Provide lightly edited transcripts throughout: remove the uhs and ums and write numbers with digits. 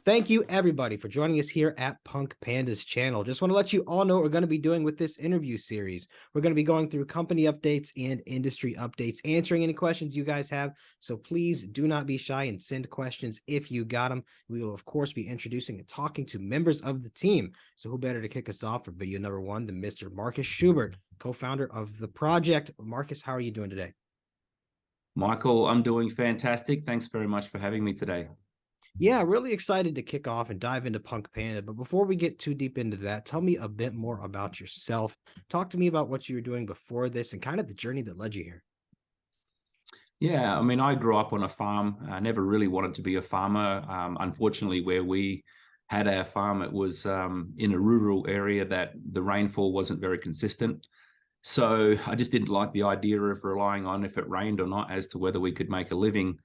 Thank you, everybody, for joining us here at PunkPanda's channel. Just want to let you all know what we're going to be doing with this interview series. We're going to be going through company updates and industry updates, answering any questions you guys have. So please do not be shy and send questions if you got them. We will, of course, be introducing and talking to members of the team. So who better to kick us off for video number one than Mr. Marcus Schubert, co-founder of the project. Marcus, how are you doing today? Michael, I'm doing fantastic. Thanks very much for having me today. Yeah, really excited to kick off and dive into PunkPanda. But before we get too deep into that, tell me a bit more about yourself. Talk to me about what you were doing before this and kind of the journey that led you here. Yeah, I mean, I grew up on a farm. I never really wanted to be a farmer. Unfortunately, where we had our farm, it was in a rural area that the rainfall wasn't very consistent. So I just didn't like the idea of relying on if it rained or not as to whether we could make a living.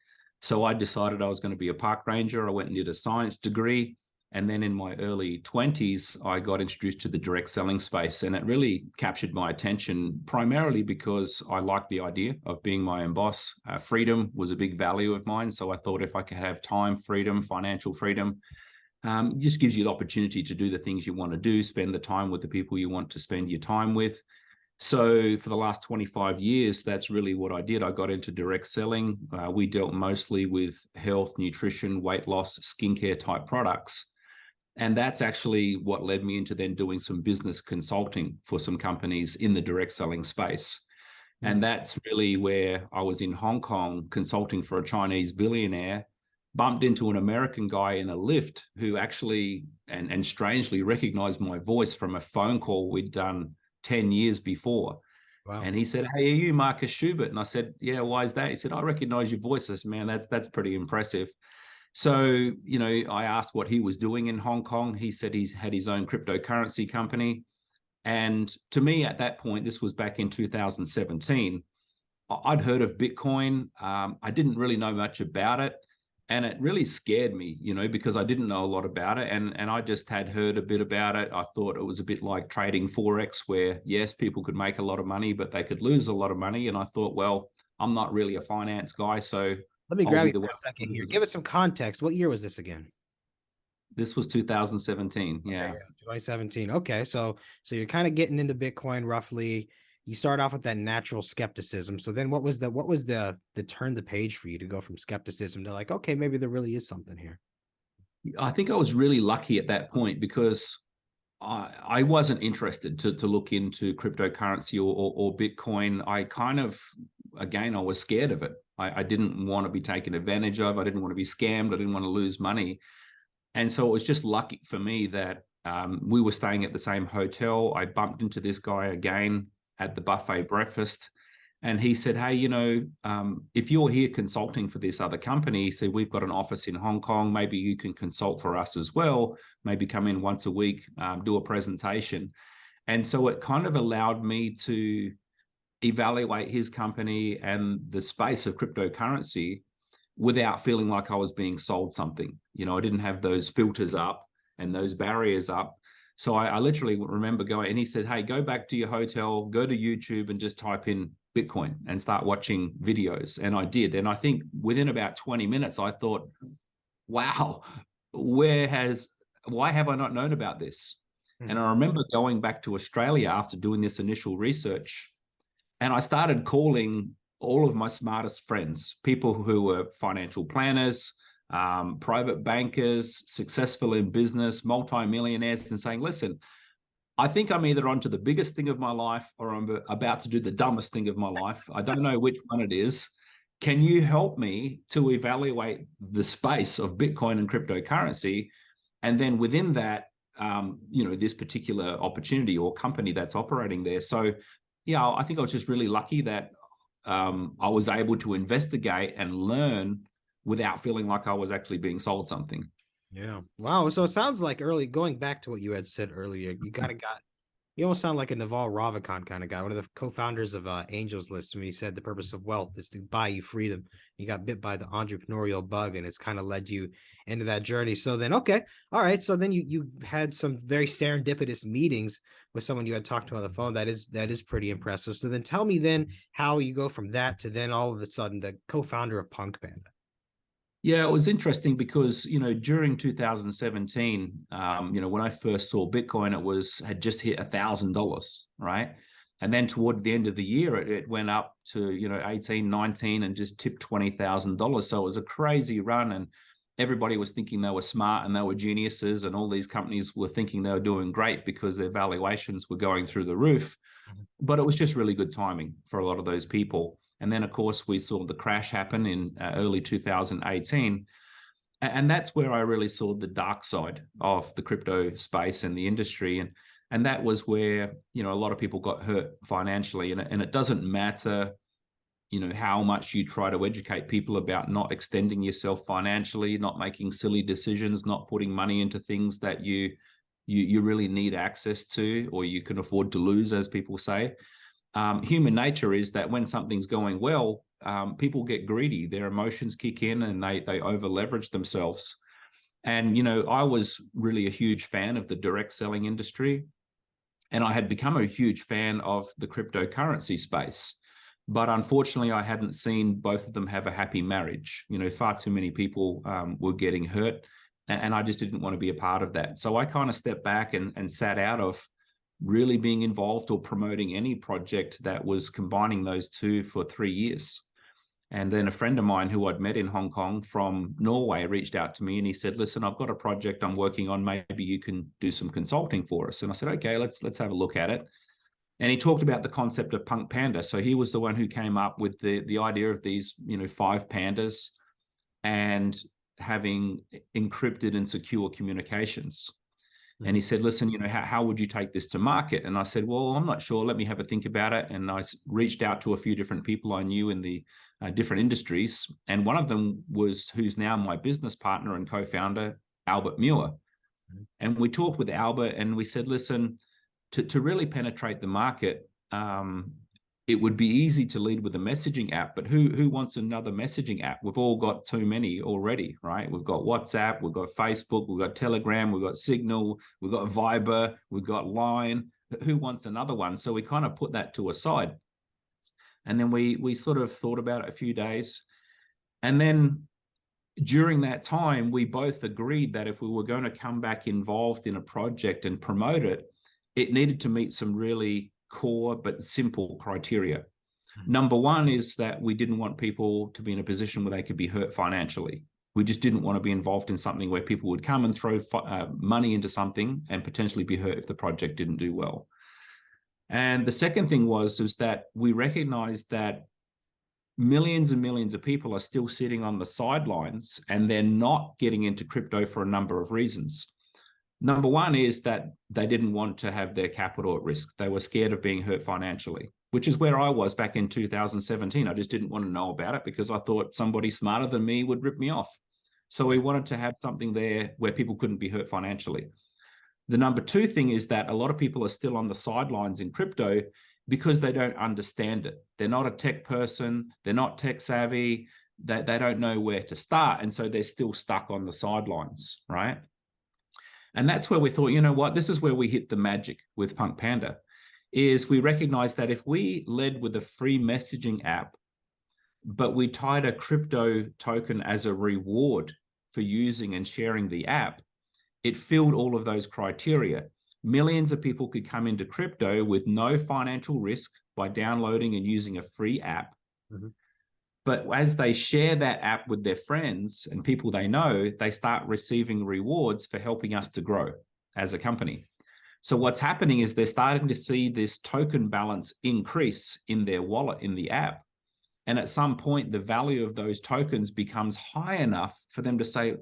So I decided I was going to be a park ranger. I went and did a science degree. And then in my early 20s, I got introduced to the direct selling space. And it really captured my attention, primarily because I liked the idea of being my own boss. Freedom was a big value of mine. So I thought if I could have time freedom, financial freedom, it just gives you the opportunity to do the things you want to do, spend the time with the people you want to spend your time with. So for the last 25 years, that's really what I did. I got into direct selling. We dealt mostly with health, nutrition, weight loss, skincare type products. And that's actually what led me into then doing some business consulting for some companies in the direct selling space. And that's really where I was in Hong Kong consulting for a Chinese billionaire, bumped into an American guy in a lift who actually, and strangely, recognized my voice from a phone call we'd done 10 years before. Wow. And he said, "Hey, are you Marcus Schubert?" And I said, "Yeah, why is that?" He said, "I recognize your voice." I said, "Man, that's pretty impressive." So, I asked what he was doing in Hong Kong. He said he's had his own cryptocurrency company. And to me, at that point, this was back in 2017, I'd heard of Bitcoin. I didn't really know much about it. And it really scared me, because I didn't know a lot about it. And I just had heard a bit about it. I thought it was a bit like trading Forex, where, yes, people could make a lot of money, but they could lose a lot of money. And I thought, well, I'm not really a finance guy. So let me grab you for a second here. Give us some context. What year was this again? This was 2017. Okay, yeah. 2017. Okay. So you're kind of getting into Bitcoin roughly. You start off with that natural skepticism. So then what was the turn the page for you to go from skepticism to like, okay, maybe there really is something here? I think I was really lucky at that point because I wasn't interested to look into cryptocurrency or Bitcoin. I kind of, again, I was scared of it. I didn't want to be taken advantage of. I didn't want to be scammed. I didn't want to lose money. And so it was just lucky for me that we were staying at the same hotel. I bumped into this guy again at the buffet breakfast. And he said, "Hey, if you're here consulting for this other company," he said, "we've got an office in Hong Kong. Maybe you can consult for us as well. Maybe come in once a week, do a presentation." And so it kind of allowed me to evaluate his company and the space of cryptocurrency without feeling like I was being sold something. I didn't have those filters up and those barriers up. So I literally remember going, and he said, "Hey, go back to your hotel, go to YouTube and just type in Bitcoin and start watching videos." And I did. And I think within about 20 minutes, I thought, wow, why have I not known about this? And I remember going back to Australia after doing this initial research, and I started calling all of my smartest friends, people who were financial planners, private bankers, successful in business, multimillionaires, and saying, "Listen, I think I'm either onto the biggest thing of my life or I'm about to do the dumbest thing of my life. I don't know which one it is. Can you help me to evaluate the space of Bitcoin and cryptocurrency? And then within that, this particular opportunity or company that's operating there." So, yeah, I think I was just really lucky that I was able to investigate and learn without feeling like I was actually being sold something. Yeah. Wow. So it sounds like going back to what you had said earlier, you almost sound like a Naval Ravikant kind of guy, one of the co-founders of Angels List. When he said the purpose of wealth is to buy you freedom. You got bit by the entrepreneurial bug, and it's kind of led you into that journey. So then, okay, all right. So then you had some very serendipitous meetings with someone you had talked to on the phone. That is pretty impressive. So then tell me then how you go from that to then all of a sudden the co-founder of PunkPanda. Yeah, it was interesting because, during 2017, when I first saw Bitcoin, had just hit $1,000, right? And then toward the end of the year, it went up to, 18, 19 and just tipped $20,000. So it was a crazy run, and everybody was thinking they were smart and they were geniuses, and all these companies were thinking they were doing great because their valuations were going through the roof. But it was just really good timing for a lot of those people. And then, of course, we saw the crash happen in early 2018. And that's where I really saw the dark side of the crypto space and the industry. And that was where, a lot of people got hurt financially. And it doesn't matter, how much you try to educate people about not extending yourself financially, not making silly decisions, not putting money into things that you really need access to, or you can afford to lose, as people say. Human nature is that when something's going well, people get greedy. Their emotions kick in and they over leverage themselves. And, I was really a huge fan of the direct selling industry. And I had become a huge fan of the cryptocurrency space. But unfortunately, I hadn't seen both of them have a happy marriage. Far too many people were getting hurt. And I just didn't want to be a part of that. So I kind of stepped back and sat out of really being involved or promoting any project that was combining those two for 3 years. And then a friend of mine who I'd met in Hong Kong from Norway reached out to me and he said, listen, I've got a project I'm working on. Maybe you can do some consulting for us. And I said, okay, let's have a look at it. And he talked about the concept of PunkPanda. So he was the one who came up with the idea of these, 5 pandas and having encrypted and secure communications. And he said, listen, how would you take this to market? And I said, well, I'm not sure. Let me have a think about it. And I reached out to a few different people I knew in the different industries. And one of them was who's now my business partner and co-founder, Albert Muir. And we talked with Albert and we said, listen, to really penetrate the market, it would be easy to lead with a messaging app, but who wants another messaging app? We've all got too many already, right? We've got WhatsApp, we've got Facebook, we've got Telegram, we've got Signal, we've got Viber, we've got Line. Who wants another one? So we kind of put that to a side. And then we sort of thought about it a few days. And then during that time, we both agreed that if we were going to come back involved in a project and promote it, it needed to meet some really core but simple criteria. Number one is that we didn't want people to be in a position where they could be hurt financially. We just didn't want to be involved in something where people would come and throw money into something and potentially be hurt if the project didn't do well. And the second thing was that we recognized that millions and millions of people are still sitting on the sidelines and they're not getting into crypto for a number of reasons. Number one is that they didn't want to have their capital at risk. They were scared of being hurt financially, which is where I was back in 2017. I just didn't want to know about it because I thought somebody smarter than me would rip me off. So we wanted to have something there where people couldn't be hurt financially. The number two thing is that a lot of people are still on the sidelines in crypto because they don't understand it. They're not a tech person. They're not tech savvy. They don't know where to start. And so they're still stuck on the sidelines, right? And that's where we thought, you know what, this is where we hit the magic with PunkPanda, is we recognized that if we led with a free messaging app, but we tied a crypto token as a reward for using and sharing the app, it filled all of those criteria. Millions of people could come into crypto with no financial risk by downloading and using a free app. Mm-hmm. But as they share that app with their friends and people they know, they start receiving rewards for helping us to grow as a company. So what's happening is they're starting to see this token balance increase in their wallet, in the app. And at some point, the value of those tokens becomes high enough for them to say,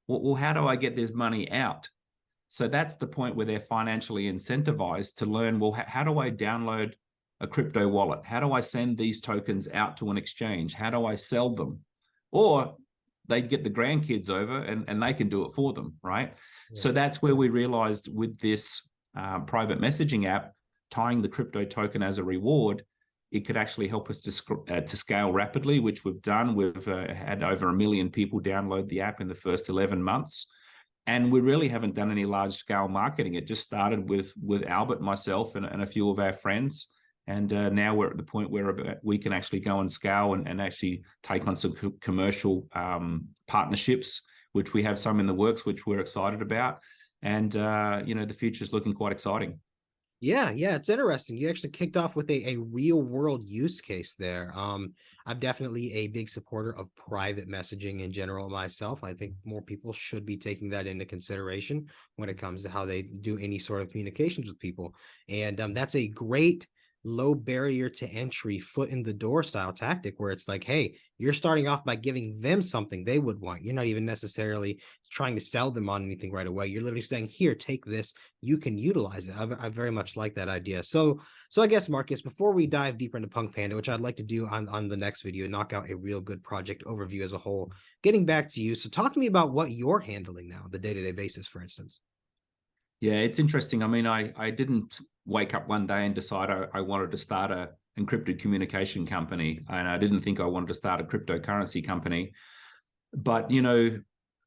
well, how do I get this money out? So that's the point where they're financially incentivized to learn, well, how do I download a crypto wallet? How do I send these tokens out to an exchange? How do I sell them? Or they get the grandkids over and they can do it for them, right? Yeah. So that's where we realized with this private messaging app, tying the crypto token as a reward, it could actually help us to scale rapidly, which we've done. We've had over 1 million people download the app in the first 11 months. And we really haven't done any large scale marketing. It just started with Albert, myself, and a few of our friends. And now we're at the point where we can actually go and scale and actually take on some commercial partnerships, which we have some in the works, which we're excited about. And, the future is looking quite exciting. Yeah, it's interesting. You actually kicked off with a real world use case there. I'm definitely a big supporter of private messaging in general myself. I think more people should be taking that into consideration when it comes to how they do any sort of communications with people. And that's a great low barrier to entry, foot in the door style tactic where it's like, hey, you're starting off by giving them something they would want. You're not even necessarily trying to sell them on anything right away. You're literally saying, here, take this, you can utilize it. I very much like that idea. So I guess, Marcus, before we dive deeper into PunkPanda, which I'd like to do on the next video, knock out a real good project overview as a whole, getting back to you. So talk to me about what you're handling now, the day-to-day basis, for instance. Yeah, it's interesting. I mean, I didn't wake up one day and decide I wanted to start a encrypted communication company, and I didn't think I wanted to start a cryptocurrency company. But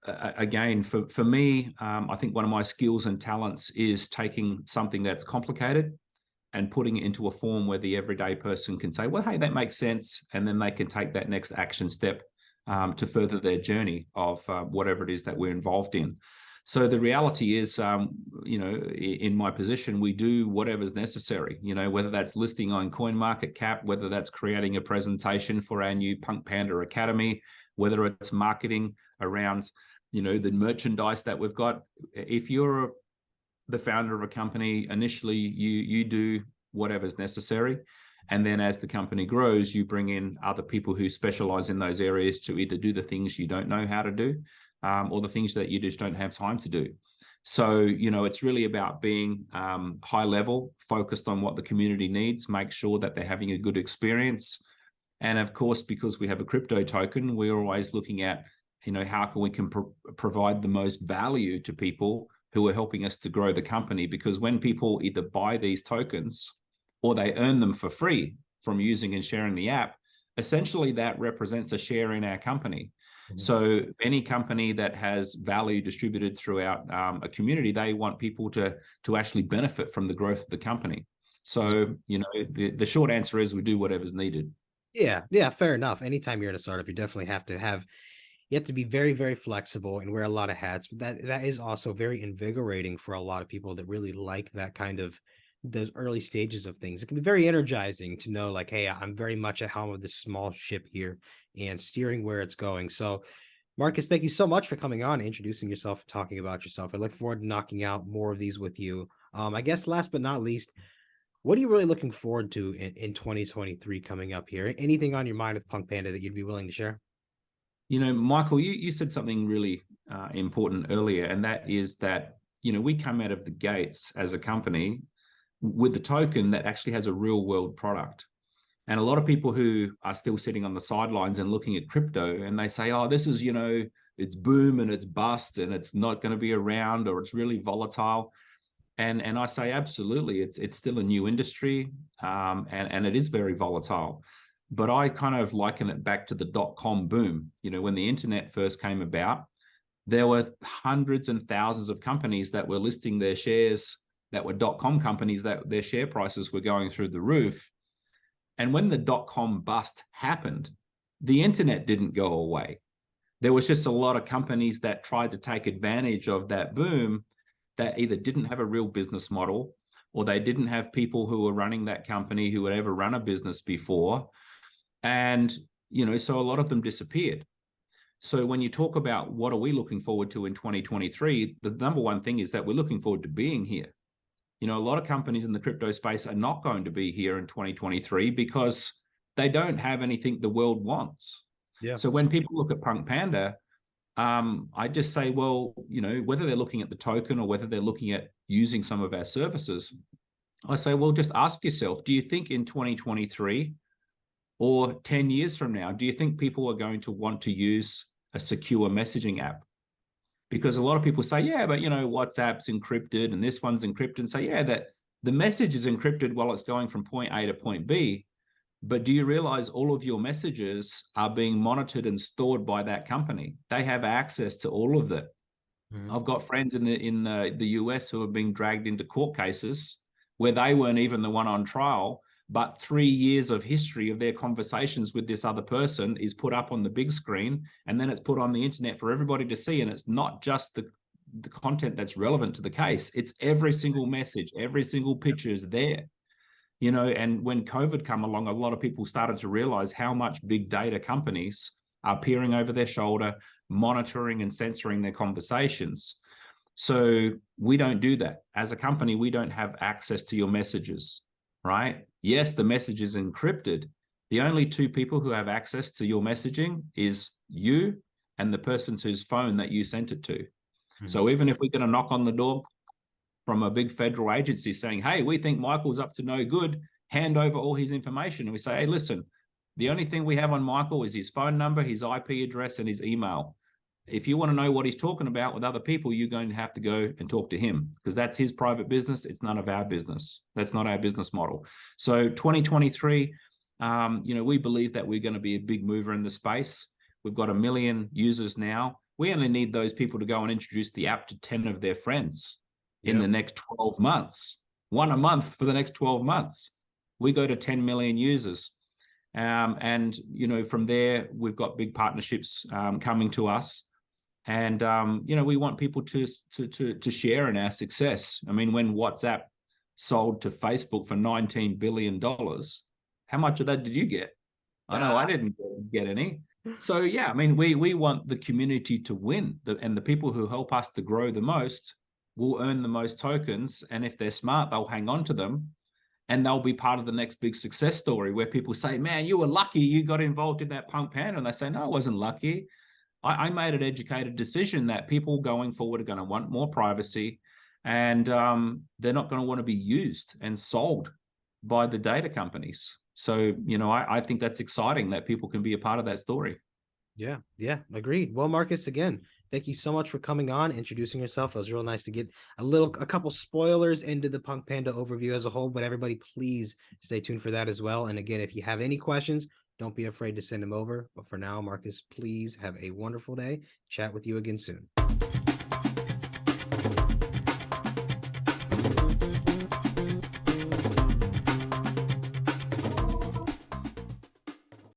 again, for me, I think one of my skills and talents is taking something that's complicated and putting it into a form where the everyday person can say, well, hey, that makes sense. And then they can take that next action step to further their journey of whatever it is that we're involved in. So the reality is, in my position, we do whatever's necessary, whether that's listing on CoinMarketCap, whether that's creating a presentation for our new PunkPanda Academy, whether it's marketing around, the merchandise that we've got. If you're the founder of a company, initially you do whatever's necessary. And then as the company grows, you bring in other people who specialize in those areas to either do the things you don't know how to do, or the things that you just don't have time to do. So, it's really about being high level, focused on what the community needs, make sure that they're having a good experience. And of course, because we have a crypto token, we're always looking at, how can we provide the most value to people who are helping us to grow the company. Because when people either buy these tokens or they earn them for free from using and sharing the app, essentially that represents a share in our company. Mm-hmm. So any company that has value distributed throughout a community, they want people to actually benefit from the growth of the company. So, the short answer is we do whatever's needed. Yeah, fair enough. Anytime you're in a startup, you definitely have to be very, very flexible and wear a lot of hats. But that is also very invigorating for a lot of people that really like that kind of those early stages of things. It can be very energizing to know, like, hey, I'm very much at helm of this small ship here and steering where it's going. So, Marcus, thank you so much for coming on, introducing yourself, and talking about yourself. I look forward to knocking out more of these with you. I guess last but not least, what are you really looking forward to in 2023 coming up here? Anything on your mind with PunkPanda that you'd be willing to share? Michael, you said something really important earlier, and that is that, we come out of the gates as a company with the token that actually has a real world product. And a lot of people who are still sitting on the sidelines and looking at crypto, and they say, oh, this is, it's boom and it's bust and it's not going to be around, or it's really volatile. And I say, absolutely, it's still a new industry, and it is very volatile. But I kind of liken it back to the dot-com boom. When the internet first came about, there were hundreds and thousands of companies that were listing their shares that were dot-com companies that their share prices were going through the roof. And when the dot-com bust happened, the internet didn't go away. There was just a lot of companies that tried to take advantage of that boom that either didn't have a real business model, or they didn't have people who were running that company who had ever run a business before. And, so a lot of them disappeared. So when you talk about what are we looking forward to in 2023, the number one thing is that we're looking forward to being here. A lot of companies in the crypto space are not going to be here in 2023 because they don't have anything the world wants. Yeah. So when people look at PunkPanda, I just say, well, whether they're looking at the token or whether they're looking at using some of our services, I say, well, just ask yourself, do you think in 2023 or 10 years from now, do you think people are going to want to use a secure messaging app? Because a lot of people say, yeah, but WhatsApp's encrypted and this one's encrypted, and say, yeah, that the message is encrypted while it's going from point A to point B. But do you realize all of your messages are being monitored and stored by that company? They have access to all of that. Mm-hmm. I've got friends in the US who are being dragged into court cases where they weren't even the one on trial, but 3 years of history of their conversations with this other person is put up on the big screen, and then it's put on the internet for everybody to see. And it's not just the content that's relevant to the case, it's every single message, every single picture is there. And when COVID come along, a lot of people started to realize how much big data companies are peering over their shoulder, monitoring and censoring their conversations. So we don't do that. As a company, we don't have access to your messages, right? Yes, the message is encrypted. The only two people who have access to your messaging is you and the person whose phone that you sent it to. Mm-hmm. So even if we're going to knock on the door from a big federal agency saying, hey, we think Michael's up to no good, hand over all his information. And we say, hey, listen, the only thing we have on Michael is his phone number, his IP address, and his email. If you want to know what he's talking about with other people, you're going to have to go and talk to him, because that's his private business. It's none of our business. That's not our business model. So 2023, we believe that we're going to be a big mover in the space. We've got 1 million users now. We only need those people to go and introduce the app to 10 of their friends in the next 12 months, one a month for the next 12 months. We go to 10 million users. And from there, we've got big partnerships coming to us. And, we want people to share in our success. I mean, when WhatsApp sold to Facebook for $19 billion, how much of that did you get? I know I didn't get any. So, yeah, I mean, we want the community to win, and the people who help us to grow the most will earn the most tokens. And if they're smart, they'll hang on to them, and they'll be part of the next big success story where people say, man, you were lucky you got involved in that PunkPanda. And they say, no, I wasn't lucky. I made an educated decision that people going forward are going to want more privacy, and they're not going to want to be used and sold by the data companies. So, I think that's exciting that people can be a part of that story. Yeah, agreed. Well, Marcus, again, thank you so much for coming on, introducing yourself. It was real nice to get a couple spoilers into the PunkPanda overview as a whole, but everybody please stay tuned for that as well. And again, if you have any questions, don't be afraid to send them over. But for now, Marcus, please have a wonderful day. Chat with you again soon.